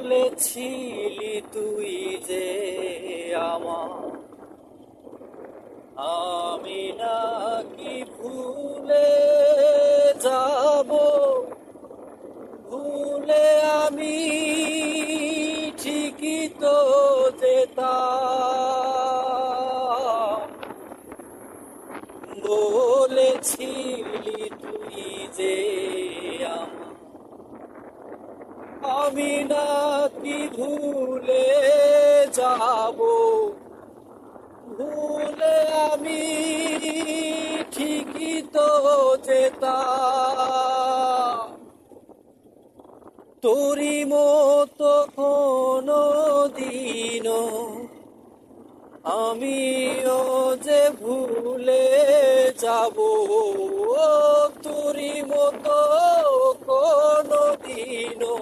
বলেছিলি তুই যে আমার, আমি নাকি ভুলে যাব, ভুলে আমি ঠিকই তো যেতাম। বলেছিলি তুই যে আমার, আমি নাকি ভুলে যাব, ভুলে আমি ঠিকই তো যেতাম। তোরি মতো কোনো দিনও আমিও যে ভুলে যাব, তোরি মতো কোনো দিনও